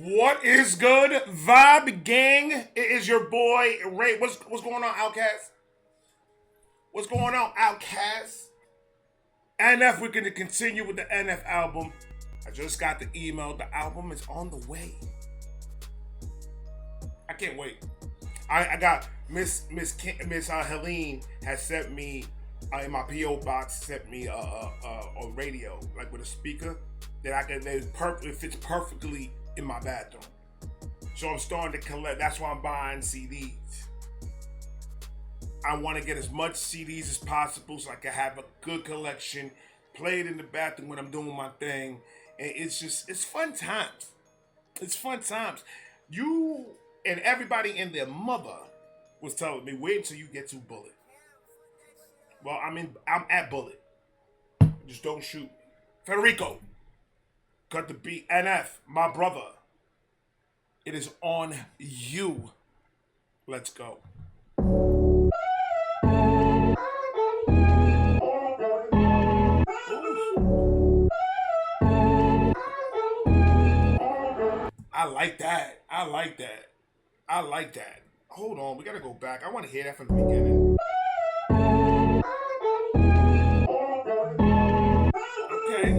What is good, Vibe Gang? It is your boy Ray. What's going on, Outcast? What's going on, Outcast? NF, we're gonna continue with the NF album. I just got the email. The album is on the way. I can't wait. I got Miss Helene has sent me in my PO box. Sent me a radio like with a speaker that I can. It fits perfectly in my bathroom. So I'm starting to collect. That's why I'm buying CDs. I want to get as much CDs as possible so I can have a good collection. Play it in the bathroom when I'm doing my thing. And it's fun times. It's fun times. You and everybody and their mother was telling me, wait until you get to Bullet. Well, I'm at Bullet. Just don't shoot. Federico, cut the beat. NF, my brother. It is on you. Let's go. I like that. I like that. I like that. Hold on, we gotta go back. I want to hear that from the beginning. Okay.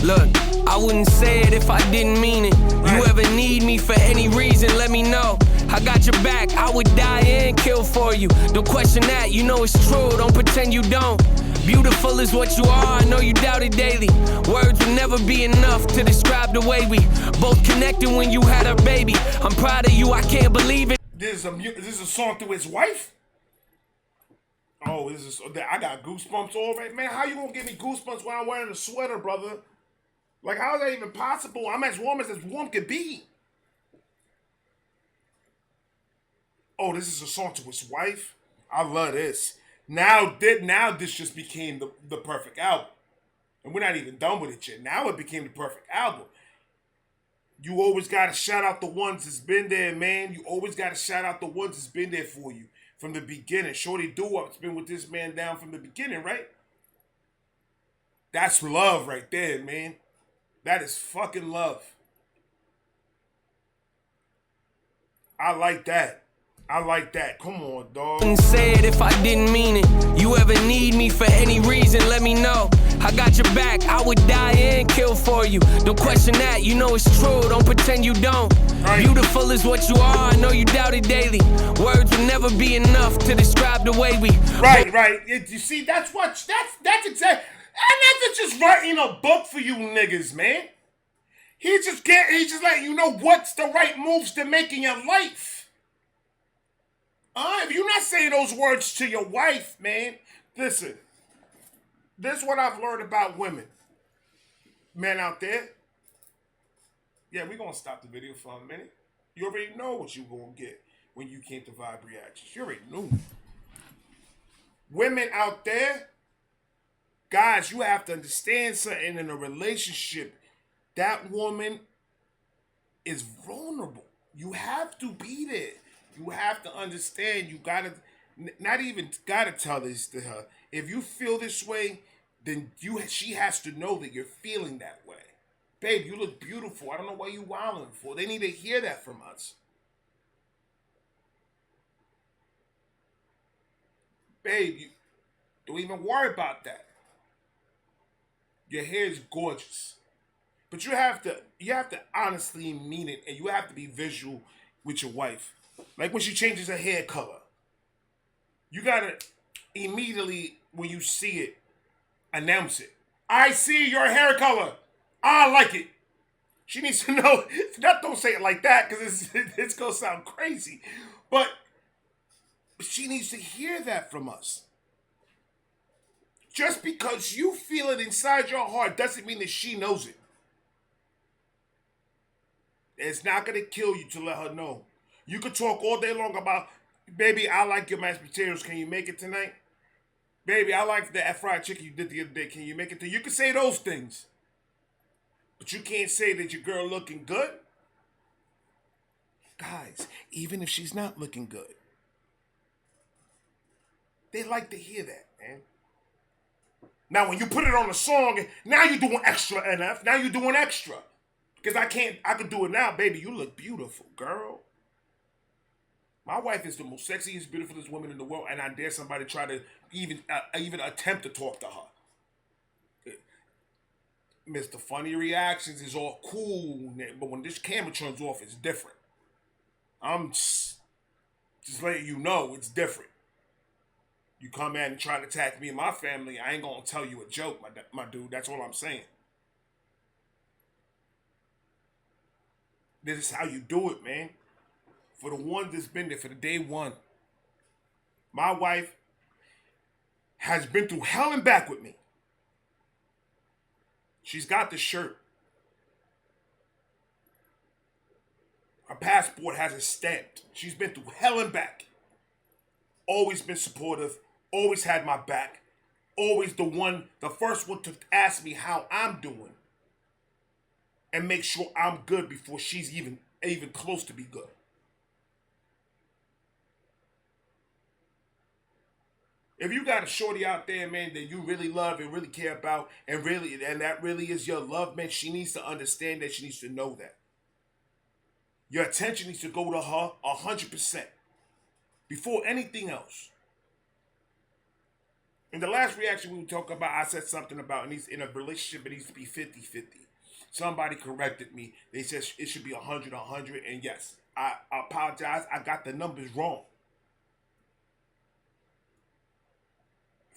Look, I wouldn't say it if I didn't mean it. You ever need me for any reason, let me know. I got your back, I would die and kill for you. Don't question that, you know it's true, don't pretend you don't. Beautiful is what you are, I know you doubt it daily. Words will never be enough to describe the way we both connected when you had our baby. I'm proud of you, I can't believe it. This is a song through his wife? Oh, I got goosebumps already. Man, how you gonna give me goosebumps while I'm wearing a sweater, brother? Like, how is that even possible? I'm as warm could be. Oh, this is a song to his wife? I love this. Now this just became the perfect album. And we're not even done with it yet. Now it became the perfect album. You always gotta shout out the ones that's been there, man. You always gotta shout out the ones that's been there for you from the beginning. Shorty Doo-Wop's been with this man down from the beginning, right? That's love right there, man. That is fucking love. I like that. I like that. Come on, dog. Wouldn't say it if I didn't mean it. You ever need me for any reason, let me know. I got your back, I would die and kill for you. Don't question that, you know it's true, don't pretend you don't. Right. Beautiful is what you are, I know you doubt it daily. Words will never be enough to describe the way we... Right. You see, that's exactly... And that's just writing a book for you niggas, man. He's just letting you know what's the right moves to make in your life. If you're not saying those words to your wife, man, listen. This is what I've learned about women. Men out there. Yeah, we're going to stop the video for a minute. You already know what you're going to get when you came to Vibe Reactions. You already knew. Women out there, guys, you have to understand something in a relationship. That woman is vulnerable. You have to be there. You have to understand. You gotta, not even gotta tell this to her. If you feel this way, then she has to know that you're feeling that way. Babe, you look beautiful. I don't know why you wilding for. They need to hear that from us. Babe, you don't even worry about that. Your hair is gorgeous. But you have to honestly mean it, and you have to be visual with your wife. Like when she changes her hair color. You gotta immediately, when you see it, announce it. I see your hair color. I like it. She needs to know. Don't say it like that, because it's gonna sound crazy. But she needs to hear that from us. Just because you feel it inside your heart doesn't mean that she knows it. It's not going to kill you to let her know. You could talk all day long about, baby, I like your mashed potatoes. Can you make it tonight? Baby, I like that fried chicken you did the other day. Can you make it tonight? You can say those things. But you can't say that your girl looking good. Guys, even if she's not looking good, they like to hear that, man. Now, when you put it on a song, now you're doing extra, NF. Now you're doing extra. Because I could do it now, baby. You look beautiful, girl. My wife is the most sexiest, beautifulest woman in the world, and I dare somebody try to even attempt to talk to her. Mr. Funny Reactions is all cool, but when this camera turns off, it's different. I'm just letting you know it's different. You come in and try to attack me and my family, I ain't gonna tell you a joke, my dude. That's all I'm saying. This is how you do it, man. For the one that's been there for the day one. My wife has been through hell and back with me. She's got the shirt. Her passport has it stamped. She's been through hell and back. Always been supportive. Always had my back. Always the first one to ask me how I'm doing. And make sure I'm good before she's even close to be good. If you got a shorty out there, man, that you really love and really care about, and that really is your love, man, she needs to understand that. She needs to know that. Your attention needs to go to her 100% before anything else. In the last reaction we were talking about, I said something about in a relationship it needs to be 50-50. Somebody corrected me. They said it should be 100-100, and yes, I apologize. I got the numbers wrong.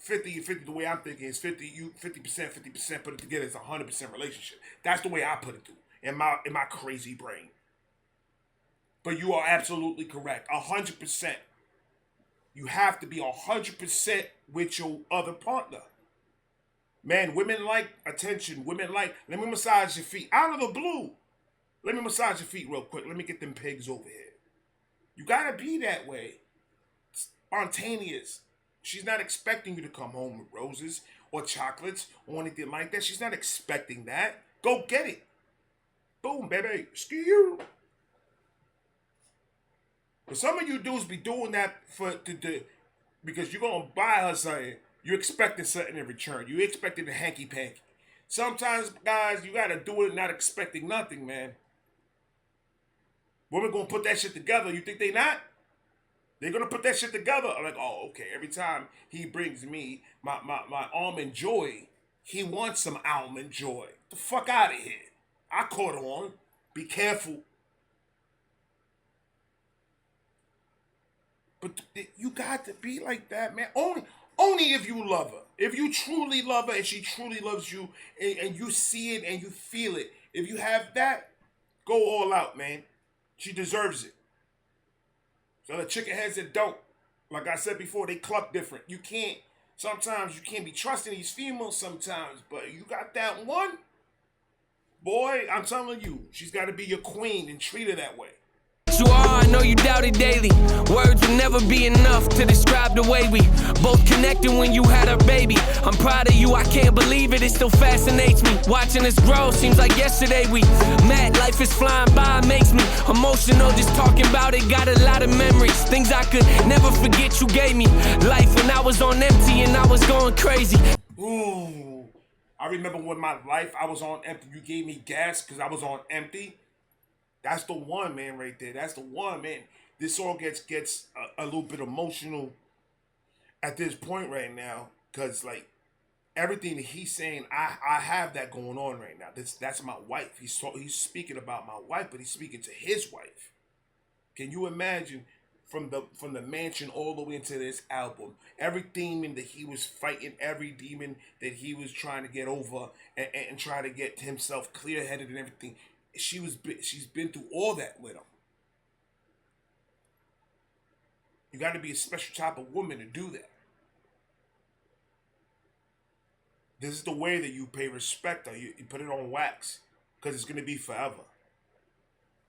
50-50, the way I'm thinking is 50%, 50%, put it together is a 100% relationship. That's the way I put it through in my crazy brain. But you are absolutely correct. 100%. You have to be 100% with your other partner. Man, women like attention. Women like, let me massage your feet. Out of the blue. Let me massage your feet real quick. Let me get them pigs over here. You gotta be that way. Spontaneous. She's not expecting you to come home with roses or chocolates or anything like that. She's not expecting that. Go get it. Boom, baby. Excuse you. But some of you dudes be doing that because you're gonna buy her something. You're expecting something in return. You're expecting a hanky panky. Sometimes, guys, you gotta do it not expecting nothing, man. Women gonna put that shit together. You think they not? They're gonna put that shit together. I'm like, oh, okay. Every time he brings me my almond joy, he wants some almond joy. Get the fuck out of here. I caught on. Be careful. But you got to be like that, man. Only if you love her. If you truly love her and she truly loves you and you see it and you feel it. If you have that, go all out, man. She deserves it. So the chicken heads that don't, like I said before, they cluck different. Sometimes you can't be trusting these females sometimes, but you got that one, boy, I'm telling you, she's got to be your queen and treat her that way. You are, I know you doubt it daily. Words will never be enough to describe the way we both connected when you had a baby. I'm proud of you, I can't believe it still fascinates me. Watching us grow, seems like yesterday we met. Life is flying by, makes me emotional just talking about it. Got a lot of memories, things I could never forget you gave me. Life when I was on empty and I was going crazy. Ooh, I remember when my life I was on empty. You gave me gas because I was on empty. That's the one, man, right there. That's the one, man. This song gets a little bit emotional at this point right now because, like, everything that he's saying, I have that going on right now. That's my wife. He's speaking about my wife, but he's speaking to his wife. Can you imagine from the mansion all the way into this album, every demon that he was fighting, every demon that he was trying to get over and try to get himself clear-headed and everything. She's been through all that with him. You got to be a special type of woman to do that. This is the way that you pay respect. You put it on wax because it's going to be forever.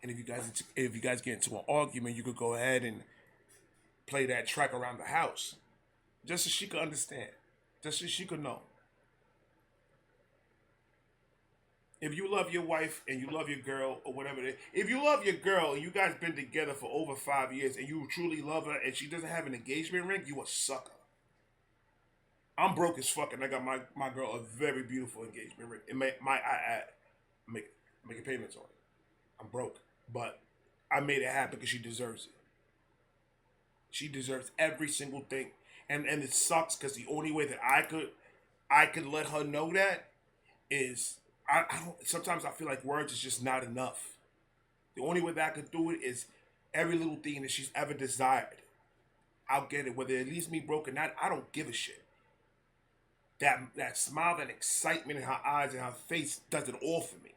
And if you guys get into an argument, you could go ahead and play that track around the house, just so she could understand, just so she could know. If you love your wife and you love your girl or whatever it is, if you love your girl and you guys been together for over 5 years and you truly love her and she doesn't have an engagement ring, you a sucker. I'm broke as fuck, and I got my girl a very beautiful engagement ring. It my I make making payments on it. I'm broke, but I made it happen because she deserves it. She deserves every single thing, and it sucks because the only way that I could let her know that is I don't. Sometimes I feel like words is just not enough. The only way that I could do it is every little thing that she's ever desired. I'll get it. Whether it leaves me broken, not I don't give a shit. That smile, that excitement in her eyes and her face does it all for me.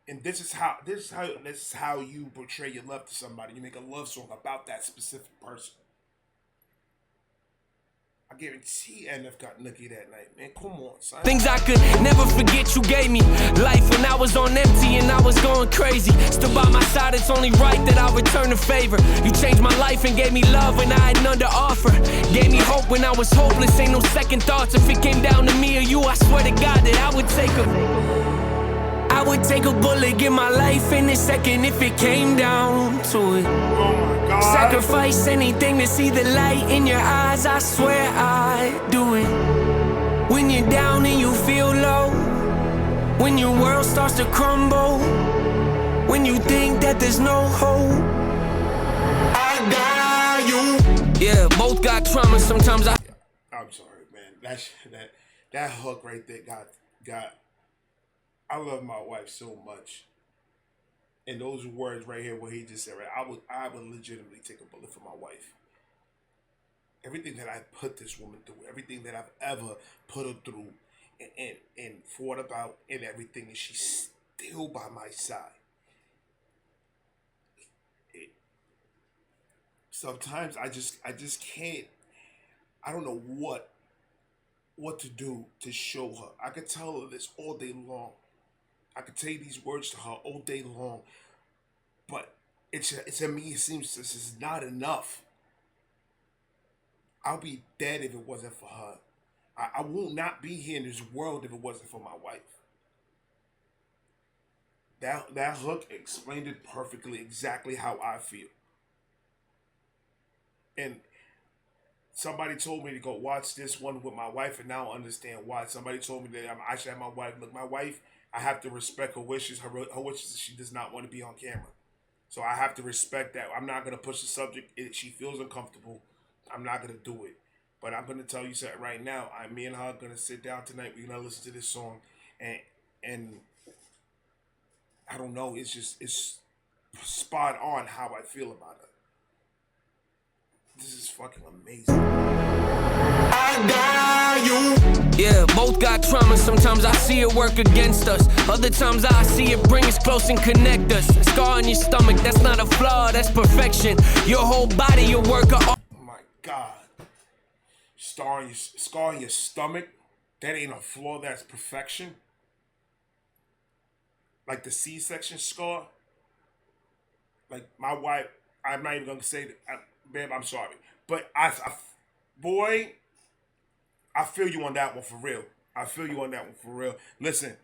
And this is how you portray your love to somebody. You make a love song about that specific person. I guarantee NF got nookie that night, man. Come on, son. Things I could never forget you gave me. Life when I was on empty and I was going crazy. Still by my side, it's only right that I return the favor. You changed my life and gave me love when I had none to offer. Gave me hope when I was hopeless, ain't no second thoughts. If it came down to me or you, I swear to God that I would take a bullet, give my life in a second if it came down to it. Oh my God. Sacrifice anything to see the light in your eyes, I swear I'd do it. When you're down and you feel low, when your world starts to crumble, when you think that there's no hope, I got you. Yeah, both got trauma, sometimes I'm sorry, man. That hook right there got. I love my wife so much, and those words right here, what he just said, right? I would legitimately take a bullet for my wife. Everything that I put this woman through, everything that I've ever put her through, and fought about, and everything, and she's still by my side. It, Sometimes I just can't. I don't know what to do to show her. I could tell her this all day long. I could say these words to her all day long, but it's to me it seems this is not enough. I'll be dead if it wasn't for her. I will not be here in this world if it wasn't for my wife. That hook explained it perfectly, exactly how I feel. And somebody told me to go watch this one with my wife, and now I understand why. Somebody told me that I should have my wife. Look, my wife, I have to respect her wishes. Her wishes, she does not want to be on camera. So I have to respect that. I'm not going to push the subject. If she feels uncomfortable, I'm not going to do it. But I'm going to tell you something right now. Me and her are going to sit down tonight. We're going to listen to this song. And I don't know. It's spot on how I feel about her. This is fucking amazing. I got you. Yeah, both got trauma. Sometimes I see it work against us. Other times I see it bring us close and connect us. A scar on your stomach, that's not a flaw, that's perfection. Your whole body, your work of art. Oh my God. Scar on your stomach, that ain't a flaw, that's perfection. Like the C-section scar. Like my wife, I'm not even going to say that. Babe, I'm sorry. But boy, I feel you on that one for real. I feel you on that one for real. Listen,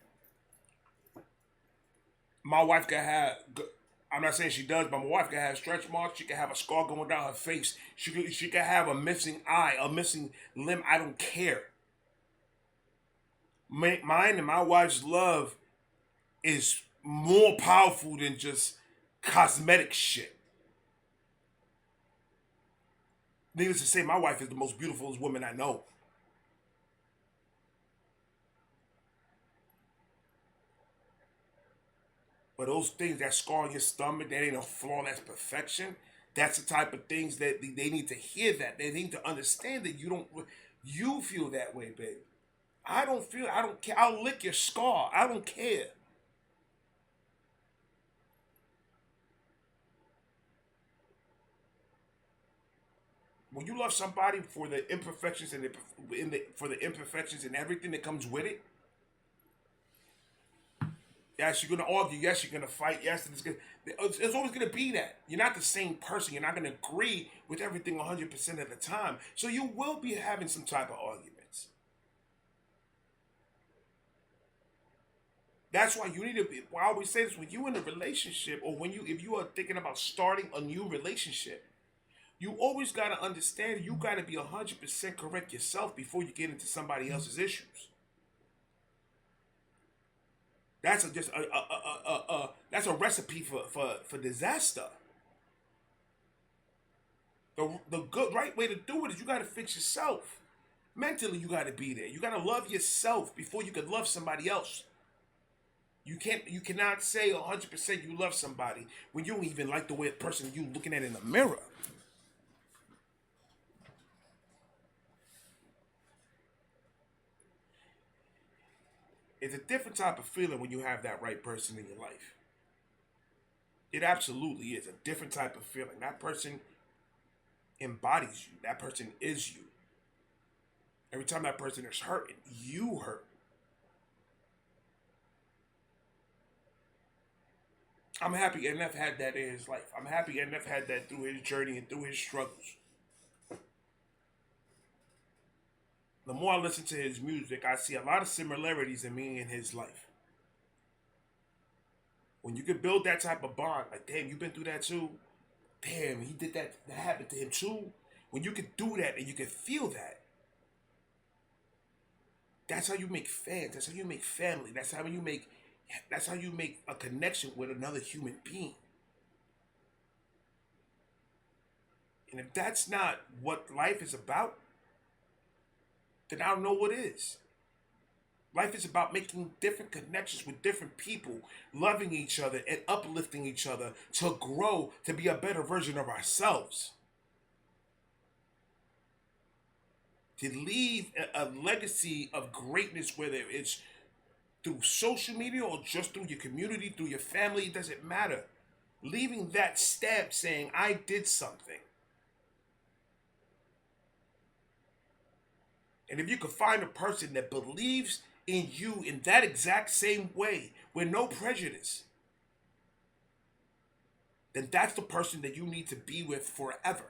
my wife can have. I'm not saying she does, but my wife can have stretch marks. She can have a scar going down her face. She can have a missing eye, a missing limb. I don't care. Mine and my wife's love is more powerful than just cosmetic shit. Needless to say, my wife is the most beautiful woman I know. But those things that scar on your stomach, that ain't a flaw, that's perfection. That's the type of things that they need to hear. That they need to understand that you don't. You feel that way, baby. I don't feel. I don't care. I'll lick your scar. I don't care. When you love somebody for the imperfections and for the imperfections and everything that comes with it, yes, you're gonna argue. Yes, you're gonna fight. Yes, it's always gonna be that. You're not the same person. You're not gonna agree with everything 100% of the time. So you will be having some type of arguments. That's why you need to be. I always say this: when you in a relationship, or if you are thinking about starting a new relationship, You always got to understand you got to be 100% correct yourself before you get into somebody else's issues. That's that's a recipe for disaster. The good right way to do it is you got to fix yourself. Mentally, you got to be there. You got to love yourself before you can love somebody else. You cannot say 100% you love somebody when you don't even like the way a person you looking at in the mirror. It's a different type of feeling when you have that right person in your life. It absolutely is a different type of feeling. That person embodies you. That person is you. Every time that person is hurting, you hurt. I'm happy NF had that in his life. I'm happy NF had that through his journey and through his struggles. The more I listen to his music, I see a lot of similarities in me in his life. When you can build that type of bond, like, damn, you've been through that too. Damn, he did that. That happened to him too. When you can do that and you can feel that, that's how you make fans. That's how you make family. That's how you make a connection with another human being. And if that's not what life is about, then I don't know what is. Life is about making different connections with different people, loving each other and uplifting each other to grow, to be a better version of ourselves. To leave a legacy of greatness, whether it's through social media or just through your community, through your family, it doesn't matter. Leaving that stamp saying, I did something. And if you could find a person that believes in you in that exact same way, with no prejudice, then that's the person that you need to be with forever.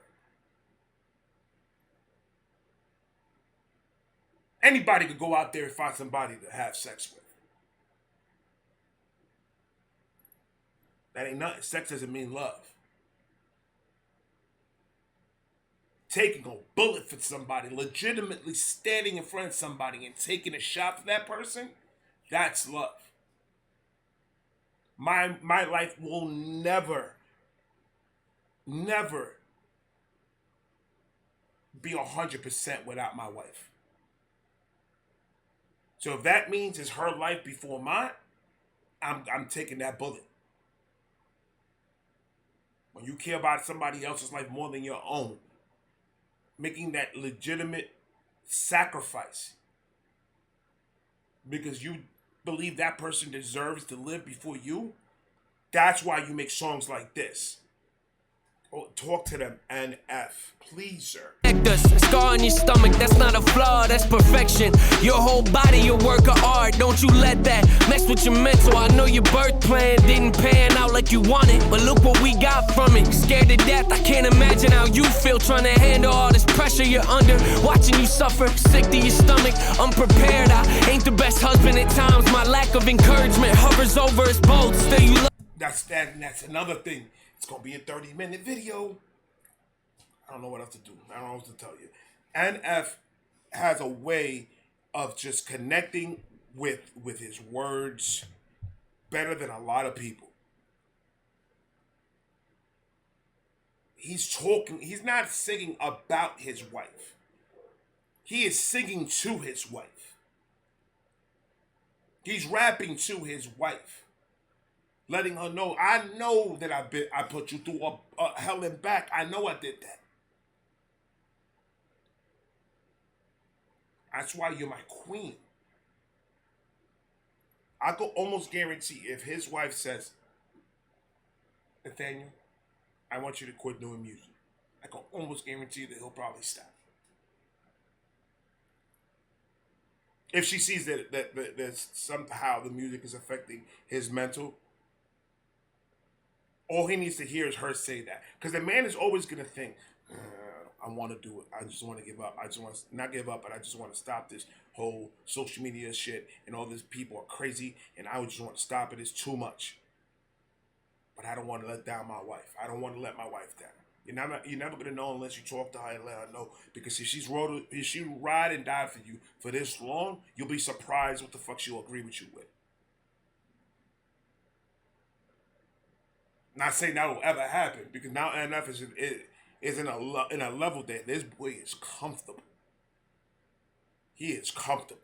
Anybody could go out there and find somebody to have sex with. That ain't nothing. Sex doesn't mean love. Taking a bullet for somebody, legitimately standing in front of somebody and taking a shot for that person, that's love. My life will never be 100% without my wife. So if that means it's her life before mine, I'm taking that bullet. When you care about somebody else's life more than your own, making that legitimate sacrifice because you believe that person deserves to live before you, that's why you make songs like this. Oh, talk to them, NF. Please, sir. Scar on your stomach, that's not a flaw, that's perfection. Your whole body, your work of art. Don't you let that mess with your mental. I know your birth plan didn't pan out like you wanted, but look what we got from it. Scared to death, I can't imagine how you feel trying to handle all this pressure you're under. Watching you suffer, sick to your stomach, unprepared. I ain't the best husband at times. My lack of encouragement hovers over us both. Still you love. That's another thing. It's going to be a 30-minute video. I don't know what else to do. I don't know what to tell you. NF has a way of just connecting with his words better than a lot of people. He's not singing about his wife. He is singing to his wife. He's rapping to his wife. Letting her know, I know that I put you through a hell and back. I know I did that. That's why you're my queen. I could almost guarantee if his wife says, Nathaniel, I want you to quit doing music, I can almost guarantee that he'll probably stop. If she sees that somehow the music is affecting his mental, all he needs to hear is her say that. Because the man is always going to think, I want to do it. I just want to give up. I just want to not give up, but I just want to stop this whole social media shit and all these people are crazy and I just want to stop it. It's too much. But I don't want to let down my wife. I don't want to let my wife down. You're never gonna know unless you talk to her and let her know. Because if she ride and die for you for this long, you'll be surprised what the fuck she'll agree with you with. Not saying that will ever happen because now NF is in a level that this boy is comfortable. He is comfortable.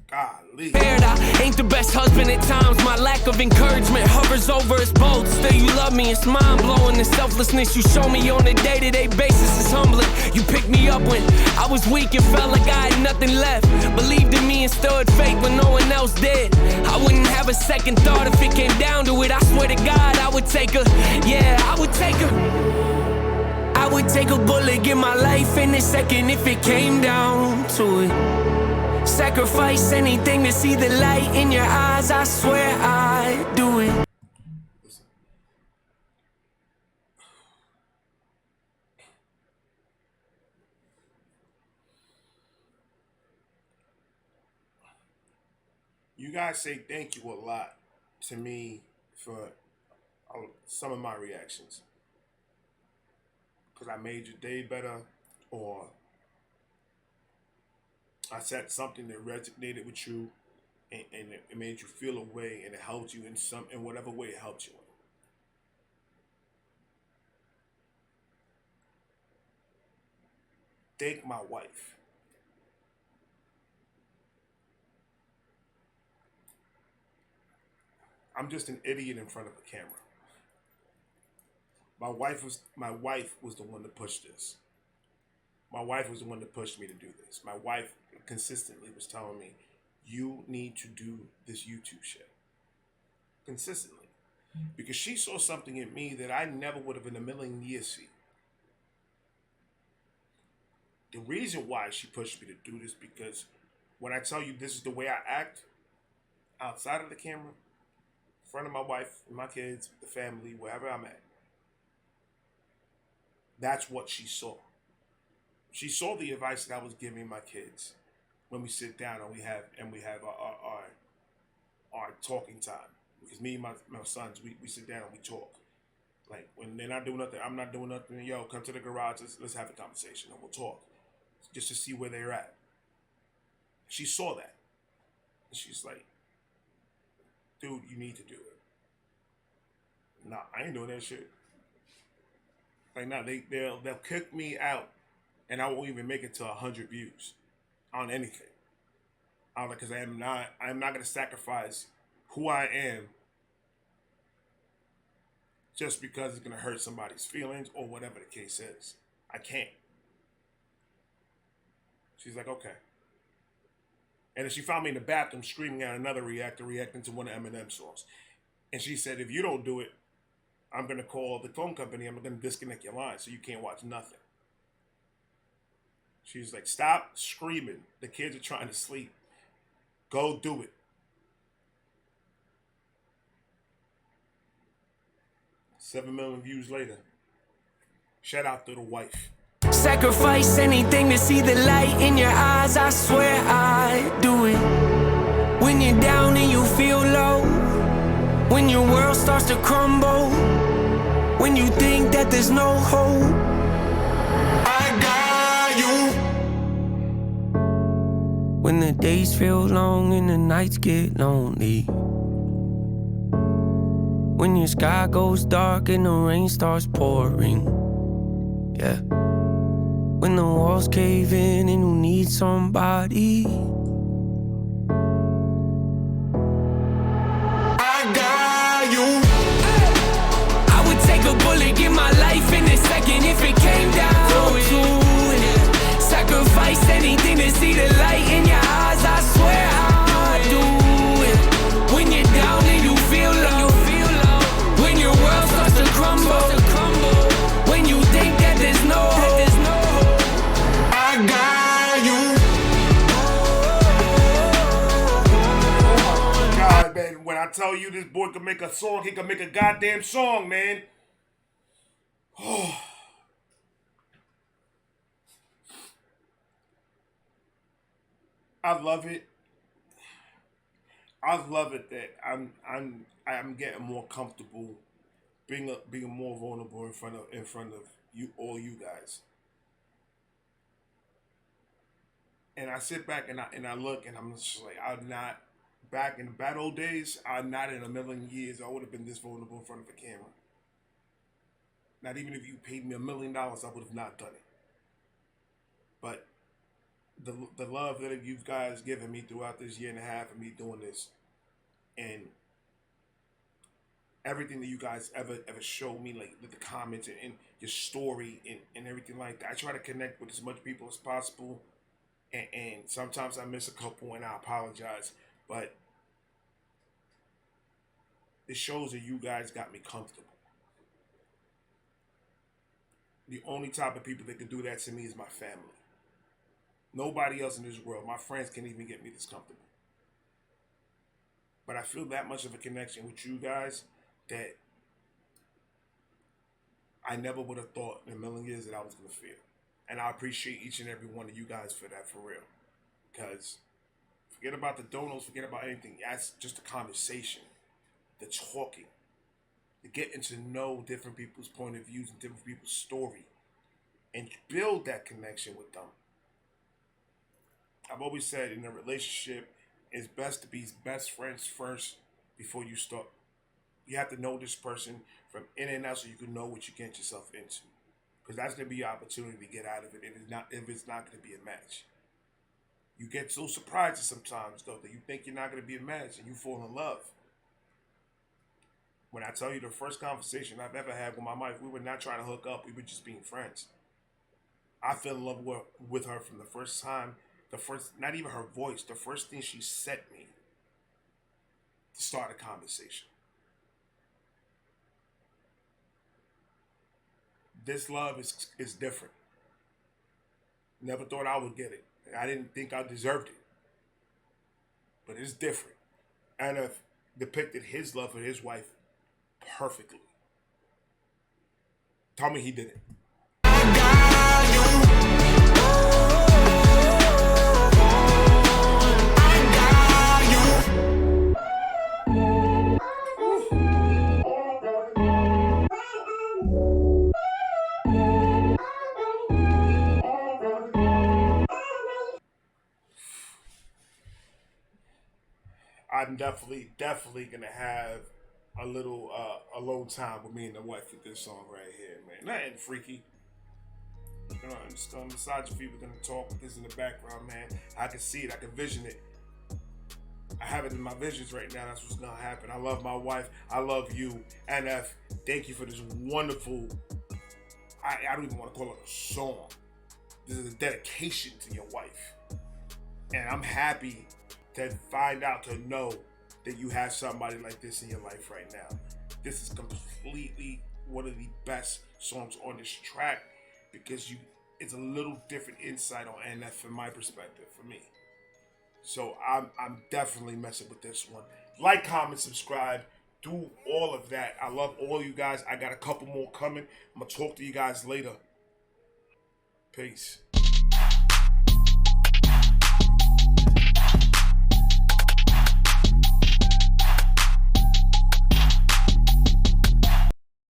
Golly. I ain't the best husband at times. My lack of encouragement hovers over us both. Still you love me, it's mind blowing. The selflessness you show me on a day-to-day basis is humbling. You picked me up when I was weak and felt like I had nothing left. Believed in me and stood faith when no one else did. I wouldn't have a second thought if it came down to it. I swear to God I would take her. Yeah, I would take her. I would take a bullet, give my life in a second if it came down to it. Sacrifice anything to see the light in your eyes. I swear I'd do it. Listen. You guys say thank you a lot to me for some of my reactions. Because I made your day better, or I said something that resonated with you, and it made you feel a way, and it helped you in whatever way it helped you. Thank my wife. I'm just an idiot in front of a camera. My wife was the one to push this. My wife was the one that pushed me to do this. My wife consistently was telling me, you need to do this YouTube shit. Consistently. Because she saw something in me that I never would have in a million years seen. The reason why she pushed me to do this, because when I tell you this is the way I act outside of the camera, in front of my wife, my kids, the family, wherever I'm at, that's what she saw. She saw the advice that I was giving my kids when we sit down and we have our talking time. Because me and my sons, we sit down and we talk. Like when they're not doing nothing, I'm not doing nothing. Yo, come to the garage. Let's have a conversation and we'll talk, just to see where they're at. She saw that, and she's like, "Dude, you need to do it." Nah, I ain't doing that shit. Like, nah, they'll kick me out, and I won't even make it to 100 views on anything. Because I'm not gonna sacrifice who I am just because it's gonna hurt somebody's feelings or whatever the case is. I can't. She's like, okay. And then she found me in the bathroom screaming at another reactor reacting to one of Eminem songs. And she said, if you don't do it, I'm going to call the phone company. I'm going to disconnect your line so you can't watch nothing. She's like, stop screaming. The kids are trying to sleep. Go do it. 7 million views later. Shout out to the wife. Sacrifice anything to see the light in your eyes. I swear I'd do it. When you're down and you feel low, when your world starts to crumble, when you think that there's no hope, I got you. When the days feel long and the nights get lonely, when your sky goes dark and the rain starts pouring, yeah. When the walls cave in and you need somebody, I got you. I would take a bullet, give my life in a second if it came down to it. Sacrifice anything to see the light in your eyes. I swear I'd do it. When you're down and you feel low, when your world starts to crumble, when you think that there's no hope, I got you. God, man, when I tell you this boy can make a song, he can make a goddamn song, man. Oh. I love it. I love it that I'm getting more comfortable being more vulnerable in front of you guys. And I sit back and I look and I'm just like, I'm not back in the bad old days. I'm not in a million years I would have been this vulnerable in front of a camera. Not even if you paid me $1 million, I would have not done it. But the love that you guys given me throughout this year and a half of me doing this, and everything that you guys ever showed me, like with the comments and your story and everything like that. I try to connect with as much people as possible, and sometimes I miss a couple, and I apologize. But it shows that you guys got me comfortable. The only type of people that can do that to me is my family. Nobody else in this world. My friends can't even get me this comfortable. But I feel that much of a connection with you guys that I never would have thought in a million years that I was going to feel. And I appreciate each and every one of you guys for that, for real. Because forget about the donos, forget about anything. That's just a conversation, the talking, the getting to know different people's point of views and different people's story, and build that connection with them. I've always said in a relationship, it's best to be best friends first before you start. You have to know this person from in and out so you can know what you get yourself into. Because that's going to be your opportunity to get out of it. And it's not, if it's not going to be a match. You get so surprised sometimes, though, that you think you're not going to be a match and you fall in love. When I tell you the first conversation I've ever had with my wife, we were not trying to hook up. We were just being friends. I fell in love with her from the first time. Not even her voice. The first thing she said me to start a conversation. This love is different. Never thought I would get it. I didn't think I deserved it. But it's different. And I've depicted his love for his wife perfectly. Tell me he didn't. I'm definitely gonna have a little alone time with me and the wife with this song right here, man. Nothing freaky. I'm just gonna massage your feet. We're gonna talk with this in the background, man. I can see it. I can vision it. I have it in my visions right now. That's what's gonna happen. I love my wife. I love you. NF, thank you for this wonderful. I don't even want to call it a song. This is a dedication to your wife, and I'm happy to find out, to know that you have somebody like this in your life right now. This is completely one of the best songs on this track because it's a little different insight on NF from my perspective, for me. So I'm definitely messing with this one. Like, comment, subscribe, do all of that. I love all you guys. I got a couple more coming. I'm gonna talk to you guys later. Peace.